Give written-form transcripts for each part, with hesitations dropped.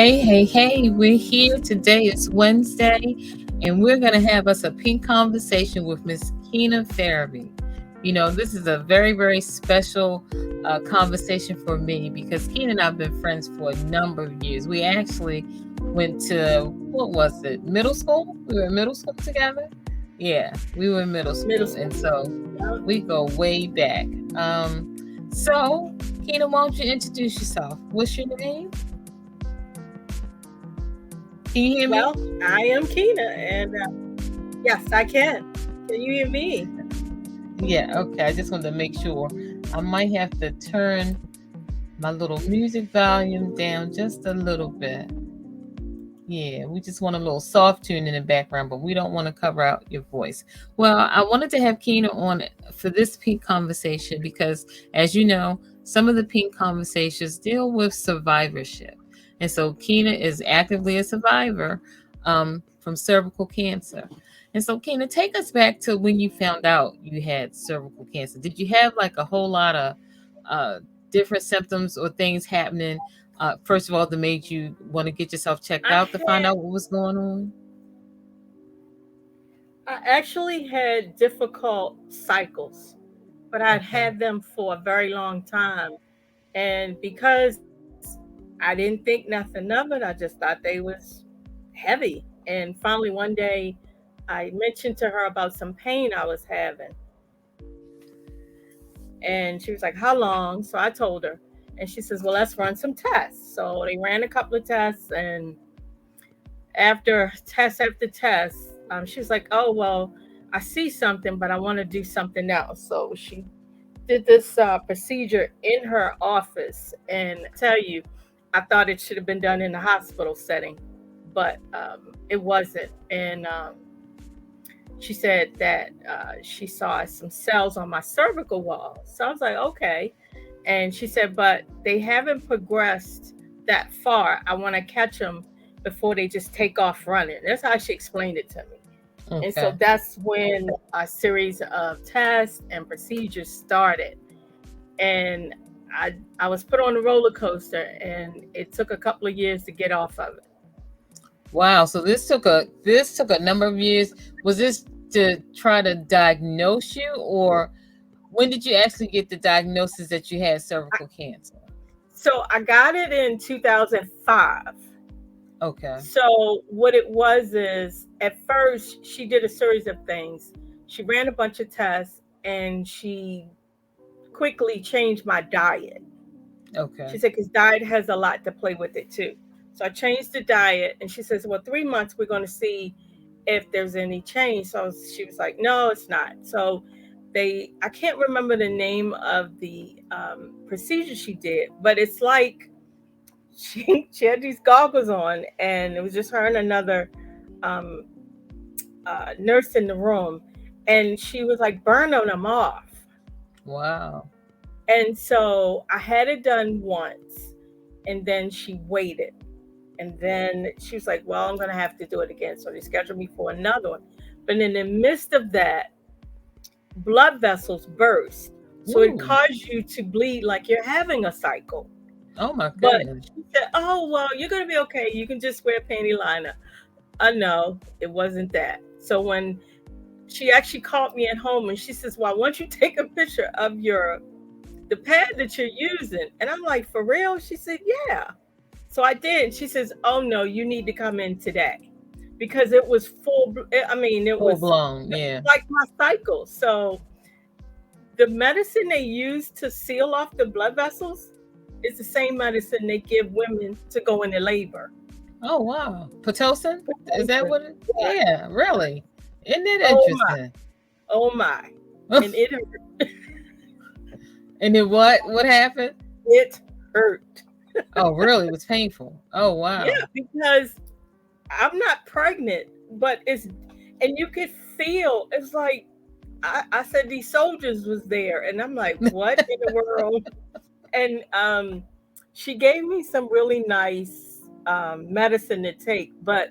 Hey, we're here. Today is Wednesday, and we're going to have us a pink conversation with Miss Kyna Ferebee. You know, this is a very, very special conversation for me because Kyna and I have been friends for a number of years. We actually went to, what was it, middle school? We were in middle school together? Yeah, we were in middle school, and so we go way back. So, Kyna, why don't you introduce yourself? What's your name? Can you hear me? Well, I am Kyna, and yes, I can. Can you hear me? Yeah, okay. I just wanted to make sure. I might have to turn my little music volume down just a little bit. Yeah, we just want a little soft tune in the background, but we don't want to cover out your voice. Well, I wanted to have Kyna on for this pink conversation because, as you know, some of the pink conversations deal with survivorship. And so Kyna is actively a survivor from cervical cancer. And so, Kyna, take us back to when you found out you had cervical cancer. Did you have like a whole lot of different symptoms or things happening? First of all, that made you want to get yourself checked I out to find had, out what was going on? I actually had difficult cycles, but I'd Okay. had them for a very long time, and because I didn't think nothing of it, I just thought they was heavy. And finally, one day, I mentioned to her about some pain I was having, and she was like, "How long?" So I told her, and she says, "Well, let's run some tests." So they ran a couple of tests, and after test, she was like, "Oh well, I see something, but I want to do something else." So she did this procedure in her office, and I tell you, I thought it should have been done in the hospital setting, but it wasn't. And she said that she saw some cells on my cervical wall. So I was like, okay. And she said, but they haven't progressed that far. I want to catch them before they just take off running. That's how she explained it to me. And so Okay. that's when a series of tests and procedures started. And I was put on a roller coaster, and it took a couple of years to get off of it. Wow. So this took a number of years. Was this to try to diagnose you, or when did you actually get the diagnosis that you had cervical cancer? So I got it in 2005. Okay. So what it was is, at first she did a series of things. She ran a bunch of tests, and she quickly changed my diet. Okay. She said, because diet has a lot to play with it too. So I changed the diet, and she says, well, 3 months we're going to see if there's any change. So she was like, no, it's not. So I can't remember the name of the procedure she did, but it's like she had these goggles on, and it was just her and another um, nurse in the room, and she was like burning them off. Wow. And so I had it done once, and then she waited. And then she was like, well, I'm going to have to do it again. So they scheduled me for another one. But in the midst of that, blood vessels burst. So it Ooh. caused you to bleed like you're having a cycle. Oh my But goodness. she said, oh, well, you're going to be okay. You can just wear a panty liner. No, it wasn't that. So when she actually called me at home, and she says, well, I want you to take a picture of the pad that you're using. And I'm like, for real? She said, yeah. So I did. She says, oh no, you need to come in today, because it was full. I mean, it Full was blown. Yeah. like my cycle. So the medicine they use to seal off the blood vessels is the same medicine they give women to go into labor. Oh wow. Pitocin? Is that what it? Yeah. Yeah, really. Isn't that Oh my. interesting? Oh my. And And then what happened? it hurt. Oh, really? It was painful. Oh, Yeah, wow. because I'm not pregnant, but and you could feel it's like I said these soldiers was there, and I'm like, what in the world? And she gave me some really nice medicine to take, but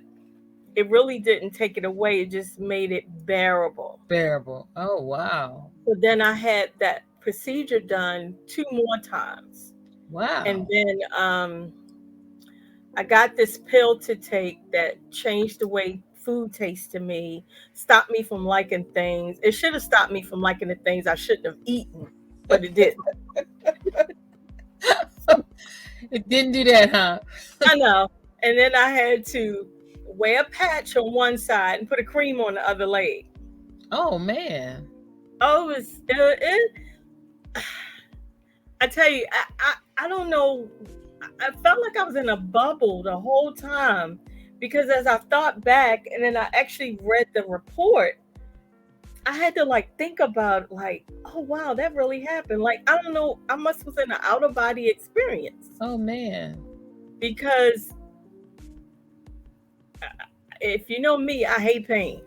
it really didn't take it away. It just made it bearable. Bearable. Oh, wow. So then I had that procedure done two more times, and Wow. then I got this pill to take that changed the way food tastes to me, stopped me from liking things. It should have stopped me from liking the things I shouldn't have eaten, but it didn't. It didn't do that, huh? I know. And then I had to wear a patch on one side and put a cream on the other leg. Oh man. Oh, I tell you, I don't know. I felt like I was in a bubble the whole time because as I thought back and then I actually read the report, I had to like think about like, oh wow, that really happened. Like I don't know, I must was in an out of body experience Oh man. because if you know me, I hate pain,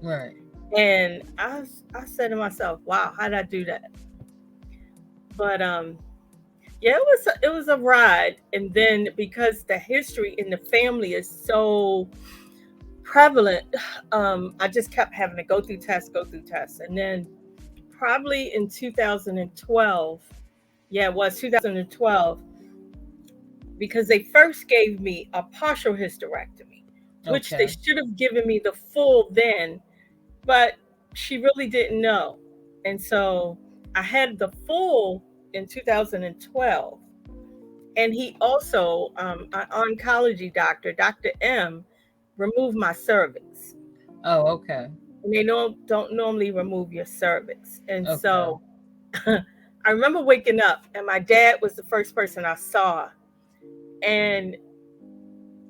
Right. and I said to myself, wow, how did I do that? But yeah, it was a ride, and then because the history in the family is so prevalent, I just kept having to go through tests, and then probably in 2012, yeah, it was 2012, because they first gave me a partial hysterectomy, which they Okay. should have given me the full then, but she really didn't know, and so I had the full in 2012. And he also, an oncology doctor, Dr. M, removed my cervix. Oh, okay. And they don't normally remove your cervix. And Okay. so I remember waking up, and my dad was the first person I saw. And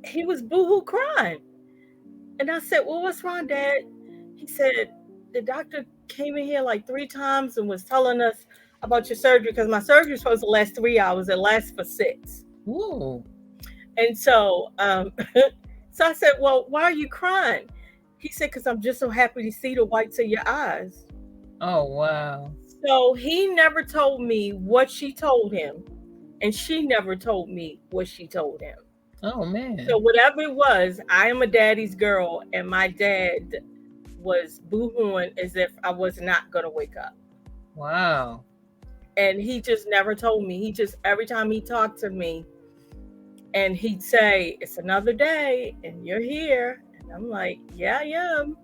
he was boohoo crying. And I said, well, what's wrong, Dad? He said, the doctor came in here like 3 times and was telling us about your surgery because my surgery was supposed to last 3 hours. It lasts for 6. Ooh. And so, so I said, well, why are you crying? He said, because I'm just so happy to see the whites of your eyes. Oh wow. So he never told me what she told him, and she never told me what she told him. Oh So man. whatever it was, I am a daddy's girl, and my dad was boohooing as if I was not gonna wake up. Wow. And he just never told me. He just every time he talked to me, and he'd say, "It's another day, and you're here," and I'm like, "Yeah, I am."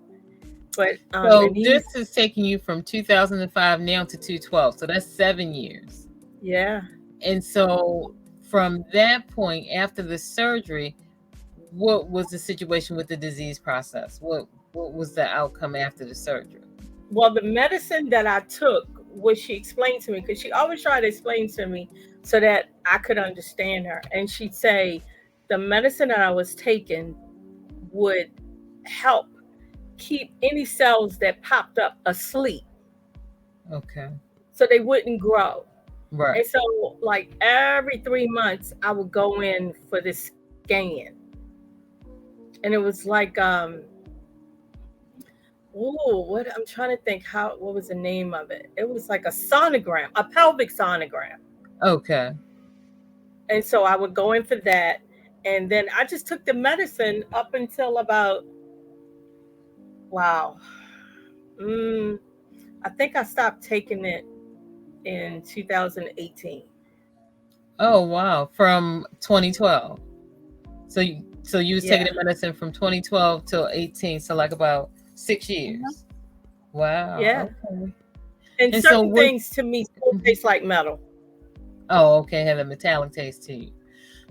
But So and he, this is taking you from 2005 now to 2012. So that's 7 years. yeah. And so from that point after the surgery, what was the situation with the disease process? What was the outcome after the surgery? Well, the medicine that I took, which she explained to me, because she always tried to explain to me so that I could understand her, and she'd say the medicine that I was taking would help keep any cells that popped up asleep Okay. so they wouldn't grow. Right. And so, like every 3 months, I would go in for this scan, and it was like, oh, what I'm trying to think how what was the name of it? It was like a sonogram, a pelvic sonogram. Okay. And so I would go in for that, and then I just took the medicine up until about wow, mm, I think I stopped taking it in 2018. Oh wow. From 2012. So you was taking Yeah. the medicine from 2012 till 18, so like about six Mhm. years. Wow. Yeah. Okay. And And so certain what? things to me still Mhm. taste like metal. Oh, okay, have a metallic taste to you.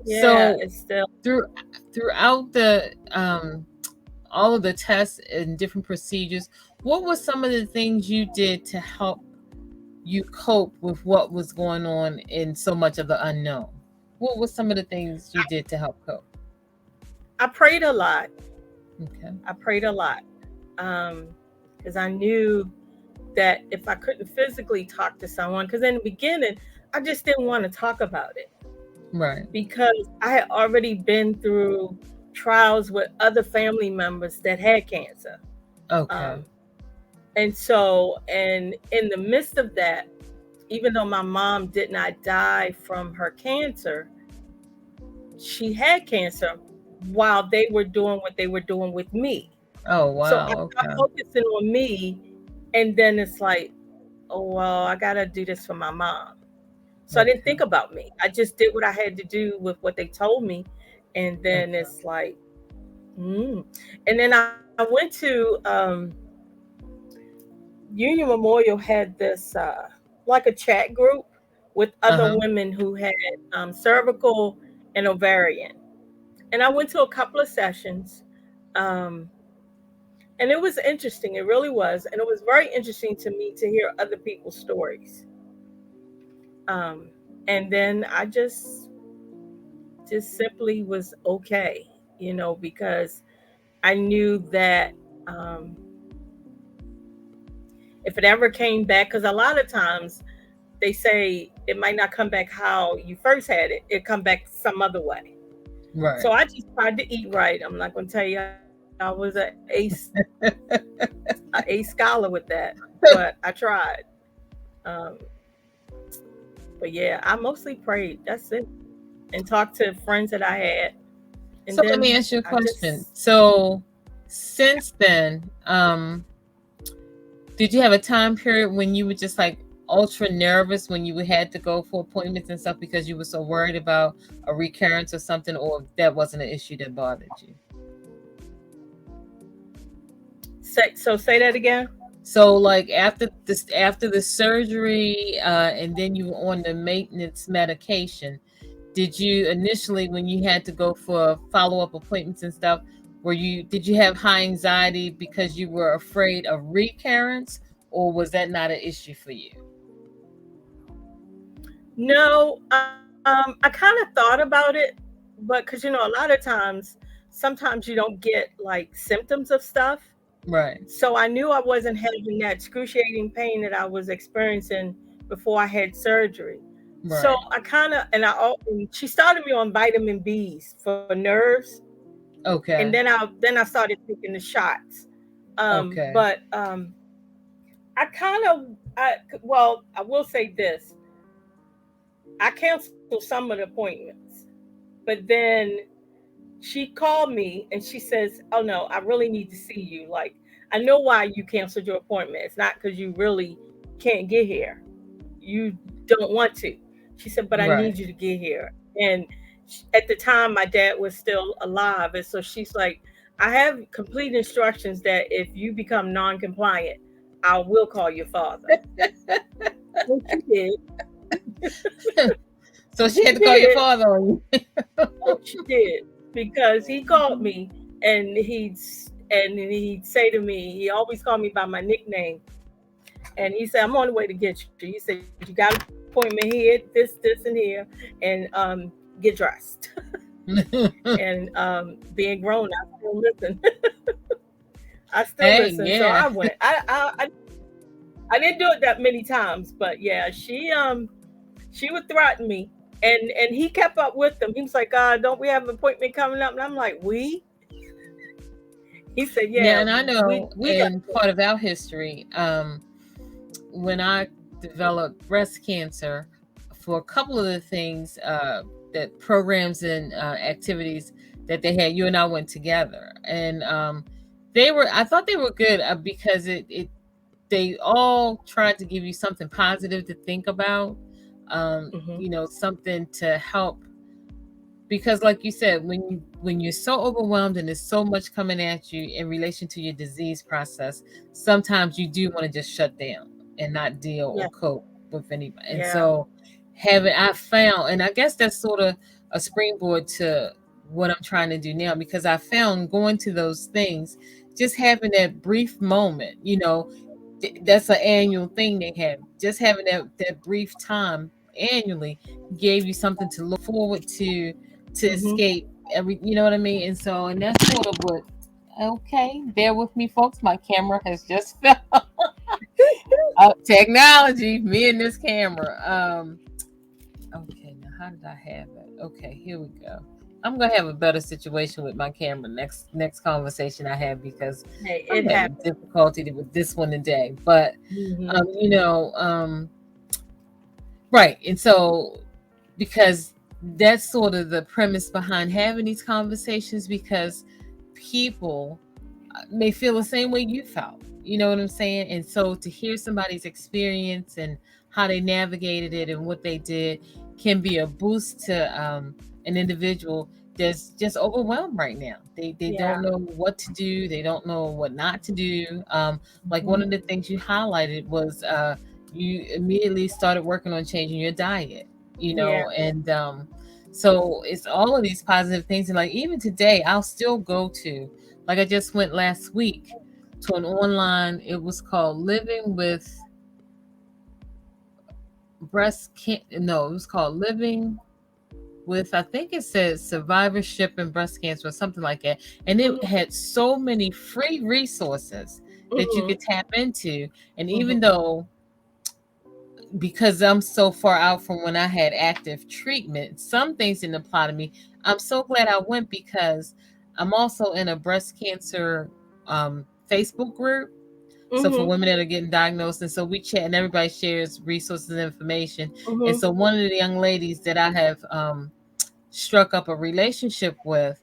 Yeah, So it's still. through throughout the all of the tests and different procedures, what were some of the things you did to help you cope with what was going on in so much of the unknown? What were some of the things you did to help cope? I prayed a lot. Okay. I prayed a lot. Um, because I knew that if I couldn't physically talk to someone, because in the beginning, I just didn't want to talk about it Right. because I had already been through trials with other family members that had cancer. Okay. Um, and so, and in the midst of that, even though my mom did not die from her cancer, she had cancer while they were doing what they were doing with me. Oh So I wow. stopped Okay. focusing on me, and then it's like, oh well, I gotta do this for my mom. So I didn't Okay. think about me. I just did what I had to do with what they told me. And then Okay. it's like, and then I went to Union Memorial had this like a chat group with other Uh-huh. women who had cervical and ovarian, and I went to a couple of sessions, um, and it was interesting. It really was, and it was very interesting to me to hear other people's stories. Um, and then I just simply was okay, because I knew that um, if it ever came back, because a lot of times they say it might not come back how you first had it; it come back some other way. So Right. I just tried to eat right. I'm not going to tell you I was a scholar with that, but I tried. Um, but yeah, I mostly prayed. That's it, and talked to friends that I had, and So let me then ask you a I question. just So since then, did you have a time period when you were just like ultra nervous when you had to go for appointments and stuff because you were so worried about a recurrence or something, or that wasn't an issue that bothered you? say that again. So like after the surgery, and then you were on the maintenance medication, did you initially when you had to go for follow-up appointments and stuff, did you have high anxiety because you were afraid of recurrence, or was that not an issue for you? No, I kind of thought about it, but because a lot of times, sometimes you don't get like symptoms of stuff. Right. So I knew I wasn't having that excruciating pain that I was experiencing before I had surgery. So Right. I kind of, and she started me on vitamin B's for nerves, and Okay. then I started taking the shots. Okay. But I kind of, well, I will say this: I canceled some of the appointments, but then she called me and she says, "Oh no, I really need to see you. Like, I know why you canceled your appointment. It's not because you really can't get here. You don't want to." She said, "But I Right. need you to get here." And at the time, my dad was still alive, and so she's like, "I have complete instructions that if you become non-compliant, I will call your father." And she did. So she She had to call your did. father on you. Oh, she did, because he called me and he'd say to me, he always called me by my nickname, and he said, "I'm on the way to get you." He said, "You got an appointment here, this, and here, and get dressed." And being grown, I still listen. I still Hey, listen. So yeah. I went. I didn't do it that many times, but yeah, she would threaten me, and he kept up with them. He was like, "Don't we have an appointment coming up?" And I'm like, "We?" He said, Yeah, "Yeah, and I we know we got." in part of our history, when I developed breast cancer, for a couple of the things, that programs and activities that they had, you and I went together, and I thought they were good, because they all tried to give you something positive to think about, Hmm. something to help, because like you said, when you're so overwhelmed and there's so much coming at you in relation to your disease process, sometimes you do want to just shut down and not deal Yeah, or cope with anybody. And yeah. so having I found, and I guess that's sort of a springboard to what I'm trying to do now, because I found going to those things, just having that brief moment, that's an annual thing they have. Just having that brief time annually gave you something to look forward to Hmm. escape every, you know what I mean? And so, and that's sort of what, okay, bear with me, folks. My camera has just fell. Technology, me and this camera. Okay, now how did I have it? Okay, here we go. I'm gonna have a better situation with my camera next conversation I have, because Hey, I'm it having happened. difficulty with this one today. But Hmm. right, and so because that's sort of the premise behind having these conversations, because people may feel the same way you felt. You know what I'm saying? And so to hear somebody's experience and how they navigated it and what they did can be a boost to an individual that's just overwhelmed right now. They don't Yeah. know what to do. They don't know what not to do. Like one Mhm. of the things you highlighted was you immediately started working on changing your diet. You Yeah. know, and so it's all of these positive things. And like even today, I'll still go to, like I just went last week to an online. It was called Living with Breast Can. No, it was called Living with, I think it says survivorship and breast cancer or something like that. And it Mhm. had so many free resources that you Mhm. could tap into. And Mhm. even though, because I'm so far out from when I had active treatment, some things didn't apply to me. I'm so glad I went because I'm also in a breast cancer Facebook group. So for Mhm. women that are getting diagnosed, and so we chat and everybody shares resources and information. And Mhm. so one of the young ladies that I have struck up a relationship with,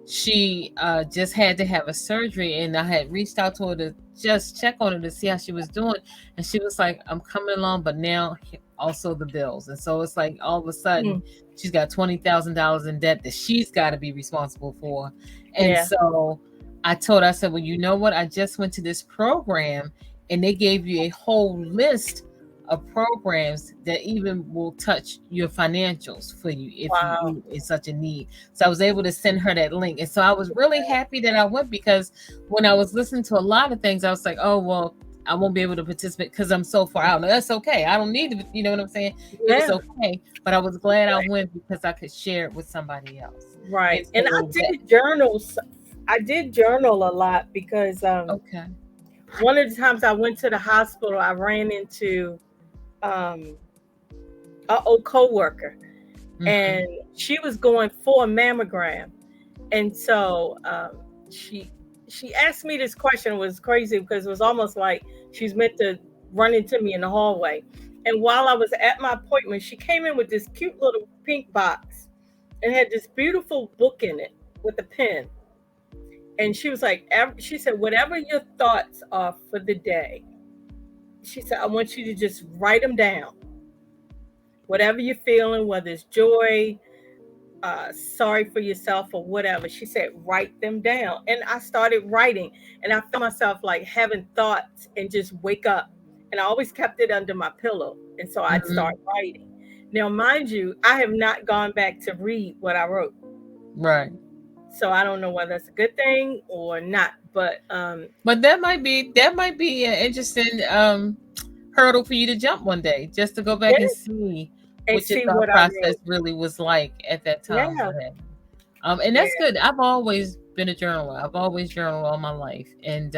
she just had to have a surgery, and I had reached out to her to just check on her to see how she was doing, and she was like, "I'm coming along, but now also the bills." And so it's like all of a sudden Mhm. she's got $20,000 in debt that she's got to be responsible for. And Yeah. so I told her, I said, "Well, you know what? I just went to this program, and they gave you a whole list of programs that even will touch your financials for you if Wow. you in such a need." So I was able to send her that link. And so I was really happy that I went, because when I was listening to a lot of things, I was like, oh, well, I won't be able to participate because I'm so far out. Now, that's okay. I don't need to, you know what I'm saying? It was Yeah. okay. But I was glad I Right. went because I could share it with somebody else. And Right. And I so that, did journals. I did journal a lot because okay. one of the times I went to the hospital, I ran into um, an old coworker, Mm-hmm. and she was going for a mammogram, and so she she asked me this question. It was crazy because it was almost like she's meant to run into me in the hallway. And while I was at my appointment, she came in with this cute little pink box and had this beautiful book in it with a pen. And she was like, she said, whatever your thoughts are for the day, she said, I want you to just write them down. Whatever you're feeling, whether it's joy, sorry for yourself, or whatever. She said, write them down. And I started writing, and I found myself like having thoughts and just wake up. And I always kept it under my pillow. And so I'd start Mm-hmm. writing. Now, mind you, I have not gone back to read what I wrote. Right. So I don't know whether that's a good thing or not. But But that might be an interesting hurdle for you to jump one day, just to go back and yeah, see and what your see thought what I process wrote. really was like at that time. Yeah, What have you. And yeah. that's good. I've always been a journaler. I've always journaled all my life, and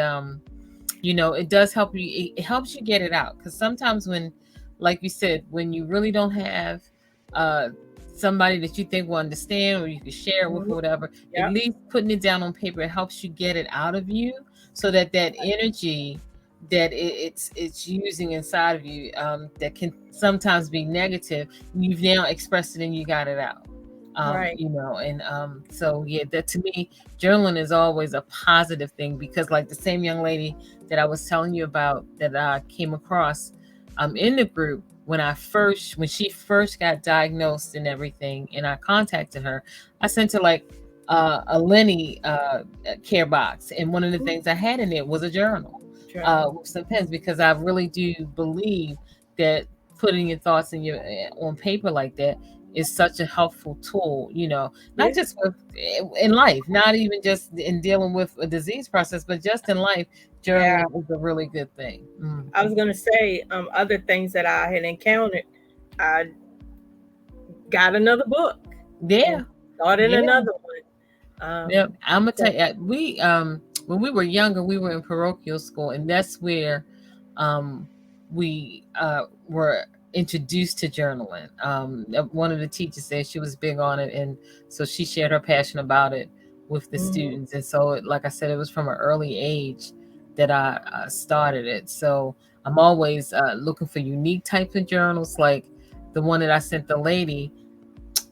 it does help you. It helps you get it out, because sometimes when, like you said, when you really don't have uh somebody that you think will understand or you can share it with Mhm. or whatever, at Yep. least putting it down on paper, it helps you get it out of you, so that that energy that it's using inside of you, that can sometimes be negative, you've now expressed it and you got it out. Right. And so yeah, that to me, journaling is always a positive thing, because like the same young lady that I was telling you about that I came across in the group, when she first got diagnosed and everything, and I contacted her, I sent her like a Lynie care box, and one of the Mhm. things I had in it was a journal Journal. with some pens, because I really do believe that putting your thoughts in your on paper like that is such a helpful tool, not Yeah. just with in life, not even just in dealing with a disease process, but just in life. Yeah. Journaling is a really good thing. I was gonna say other things that I had encountered. I got another book and Yeah, started yeah. another one. Yep. I'm gonna tell So you, we when we were younger, we were in parochial school, and that's where um we were introduced to journaling. One of the teachers said she was big on it, and so she shared her passion about it with the mhm. students. And so, like I said, it was from an early age that I started it. So I'm always looking for unique types of journals, like the one that I sent the lady.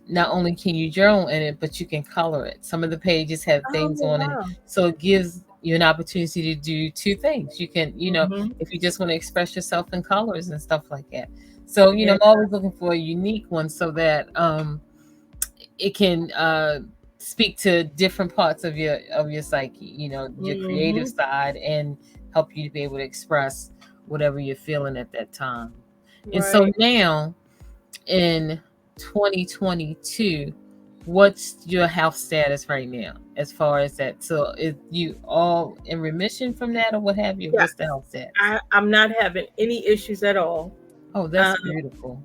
Not only can you journal in it, but you can color it. Some of the pages have Oh things on it, wow. so it gives you an opportunity to do two things. You can, Hmm. if you just want to express yourself in colors and stuff like that. So, Yeah. I'm always looking for a unique one, so that it can speak to different parts of your psyche, your creative Mhm. side, and help you to be able to express whatever you're feeling at that time. And so Right. now in 2022, what's your health status right now as far as that? So is you all in remission from that or what have you? Yeah. What's the health status? I'm not having any issues at all. Oh, Um, that's beautiful.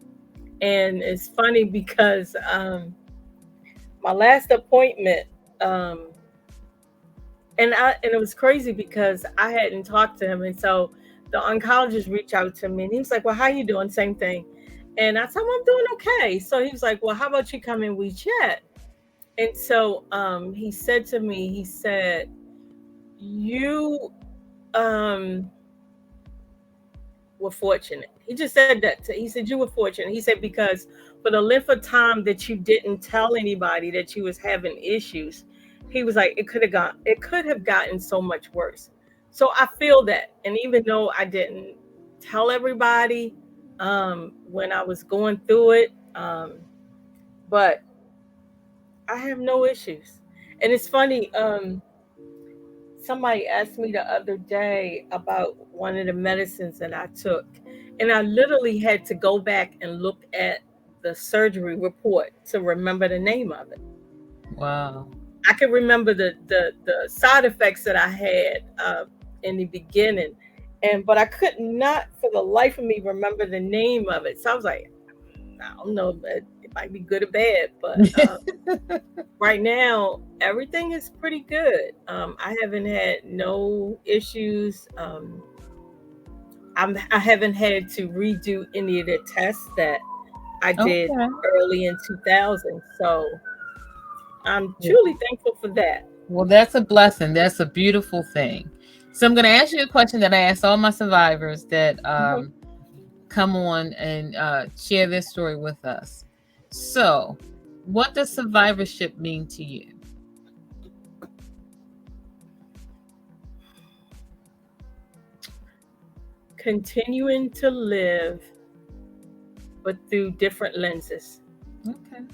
and it's funny because my last appointment, um, and it was crazy because I hadn't talked to him, and so the oncologist reached out to me, and he was like, "Well, how you doing?" Same thing, and I told him I'm doing okay. So he was like, "Well, how about you come and we chat?" And so he said to me, he said, "You um were fortunate." He just said that. He said you were fortunate. He said because for the length of time that you didn't tell anybody that you was having issues, he was like it could have gotten so much worse. So I feel that, and even though I didn't tell everybody when I was going through it, but I have no issues. And it's funny. Somebody asked me the other day about one of the medicines that I took, and I literally had to go back and look at the surgery report to remember the name of it. Wow. I can remember the side effects that I had in the beginning, and but I could not for the life of me remember the name of it. So I was like, I don't know, but it might be good or bad, but right now everything is pretty good. I haven't had no issues. I haven't had to redo any of the tests that I did Okay. early in 2000. So I'm Yeah. truly thankful for that. Well, that's a blessing. That's a beautiful thing. So I'm going to ask you a question that I asked all my survivors that Mhm. come on and share this story with us. So, what does survivorship mean to you? Continuing to live, but through different lenses. Okay.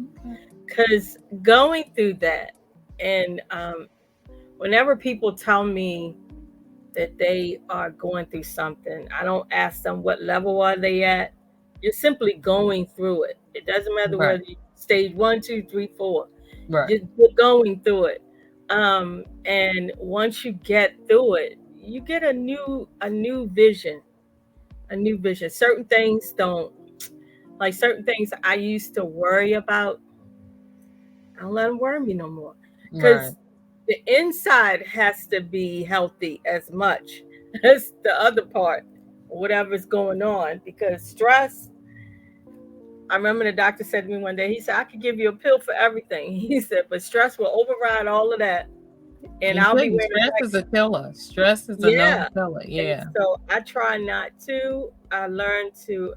Okay. Because going through that, and whenever people tell me that they are going through something, I don't ask them what level are they at. You're simply going through it. It doesn't matter Right. whether you stage one, two, three, four. Right. You're going through it. And once you get through it, you get a new vision, a new vision. Certain things don't like certain things I used to worry about. I don't let them worry me no more Right. because the inside has to be healthy as much as the other part, whatever's going on. Because stress, I remember the doctor said to me one day, he said, I could give you a pill for everything. He said, but stress will override all of that. And You I'll be couldn't. wearing Stress is a killer. Stress is a known yeah. killer. And Yeah. so I try not to. I learned to,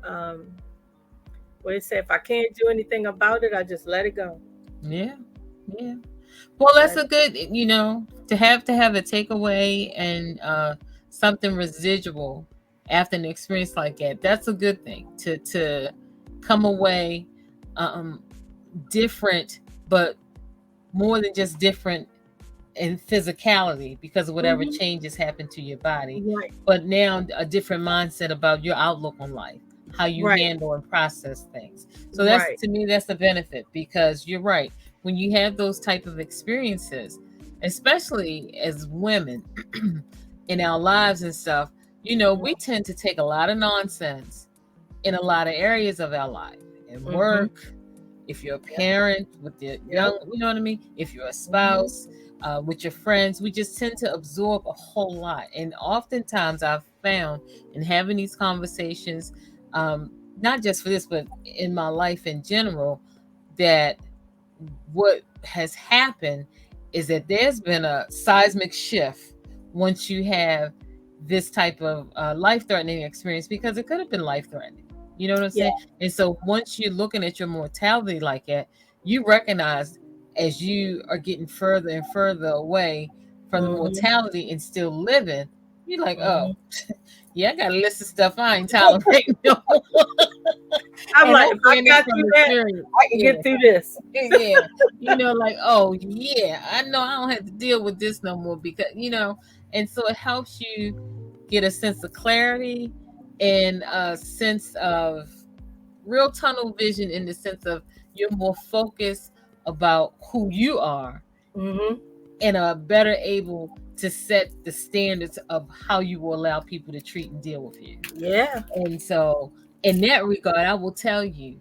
what it say, if I can't do anything about it, I just let it go. Yeah. Yeah. Well, that's Let a good, to have a takeaway and something residual after an experience like that. That's a good thing to come away um different, but more than just different in physicality because of whatever hmm changes happen to your body, Right, but now a different mindset about your outlook on life, how you right, handle and process things. So that's, right. to me, that's the benefit, because you're right. When you have those type of experiences, especially as women in our lives and stuff, we tend to take a lot of nonsense in a lot of areas of our life, in Mm-hmm. work, if you're a Yep. parent with the Yep. young, you know what I mean? If you're a hmm spouse, with your friends, we just tend to absorb a whole lot. And oftentimes I've found in having these conversations, um, not just for this, but in my life in general, that what has happened is that there's been a seismic shift once you have this type of life-threatening experience, because it could have been life-threatening. You know what I'm Yeah. saying? And so once you're looking at your mortality like that, you recognize, as you are getting further and further away from the hmm mortality and still living, you're like, oh, hmm yeah, I got a list of stuff I ain't tolerating no more. I'm And like, I'm if I saying this got from through that, experience. I can Yeah. get through this. Yeah. Like, oh yeah, I know I don't have to deal with this no more because, and so it helps you get a sense of clarity and a sense of real tunnel vision in the sense of you're more focused about who you are Mm-hmm. and are better able to set the standards of how you will allow people to treat and deal with you. Yeah. And so, in that regard, I will tell you,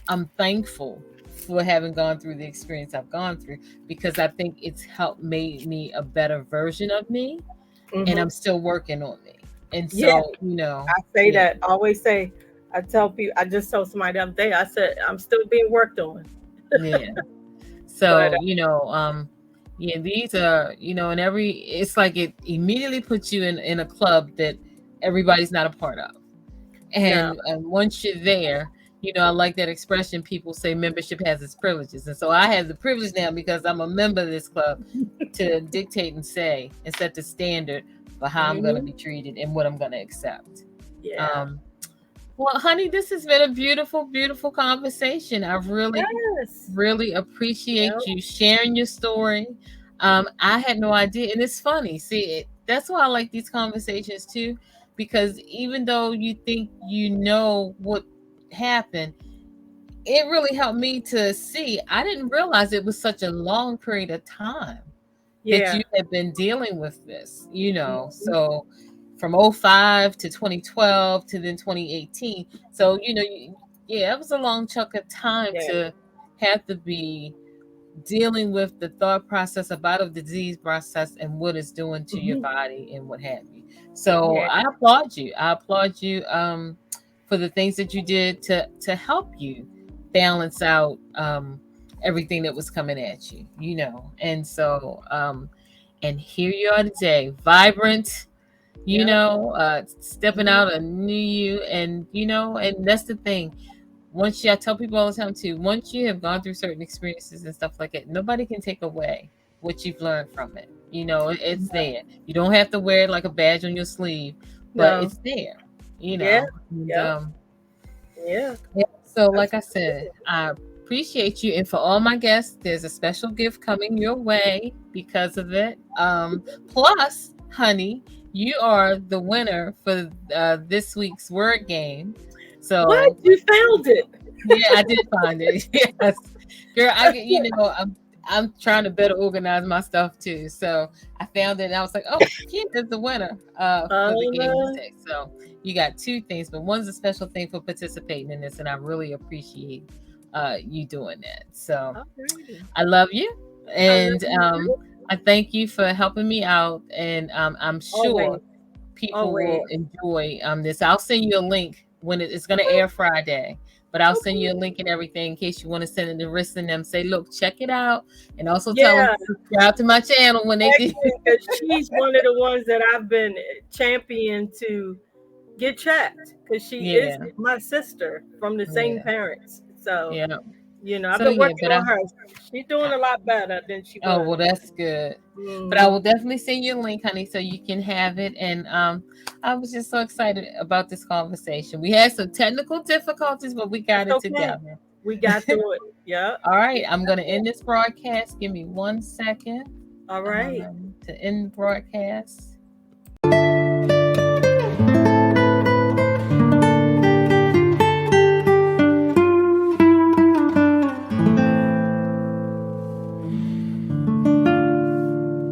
I'm thankful for having gone through the experience I've gone through because I think it's helped made me a better version of me, and Mm-hmm. I'm still working on me. And Yeah. so, I say yeah, that. I always say, I tell people, I just told somebody the other day, I said, I'm still being worked on. yeah. But So, yeah, these are, and it's like it immediately puts you in a club that everybody's not a part of. no. And once you're there, I like that expression. People say membership has its privileges. And so I have the privilege now because I'm a member of this club to dictate and say and set the standard for how I'm going to Mm-hmm. be treated and what I'm going to accept. Yeah. Um, well, honey, this has been a beautiful, beautiful conversation. I really, Yes. really appreciate Yep. you sharing your story. I had no idea. And it's funny. See, that's why I like these conversations too, because even though you think you know what happened, it really helped me to see. I didn't realize it was such a long period of time that Yeah. you have been dealing with this, Mhm. so from '05 to 2012 to then 2018. So, yeah, it was a long chunk of time Yeah. to have to be dealing with the thought process about a disease process and what it's doing to your Mhm. body and what have you. So Yeah. I applaud you. I applaud you for the things that you did to help you balance out everything that was coming at you, and so and here you are today, vibrant, Yep. stepping Mhm. out a new you, and and that's the thing. I tell people all the time too, once you have gone through certain experiences and stuff like that, nobody can take away what you've learned from it. It's Yeah. there. You don't have to wear it like a badge on your sleeve, but No. it's there. Yeah. And Yep. Yeah. yeah, so like I said, Absolutely. I appreciate you. And for all my guests, there's a special gift coming your way because of it. Plus, honey, you are the winner for this week's word game. What? So You found it. yeah, I did find it. Yes, girl, I get. I'm trying to better organize my stuff too. So I found it, and I was like, oh, Kim is the winner for the game Uh, today. So you got two things, but one's a special thing for participating in this, and I really appreciate you doing that. So alrighty. I love you, I love and you too. I thank you for helping me out, and I'm sure Always. people will Always. enjoy this. I'll send you a link when it's going to Okay. air Friday, but I'll send you a Okay. link and everything in case you want to send it to Riss and them. Say, look, check it out, and also tell them Yeah. to subscribe to my channel when they do. Excellent. Because she's one of the ones that I've been championing to get checked. Because she is Yeah, my sister from the same yeah, parents. So, yeah. I've So been yeah, working on her. She's doing I a lot better than she oh was. well, that's good. But I Hmm. will definitely send you a link, honey, so you can have it. And I was just so excited about this conversation. We had some technical difficulties, but we got That's it okay. together. We got through it. Yeah. All right, I'm going to end this broadcast. Give me 1 second All right. to end the broadcast.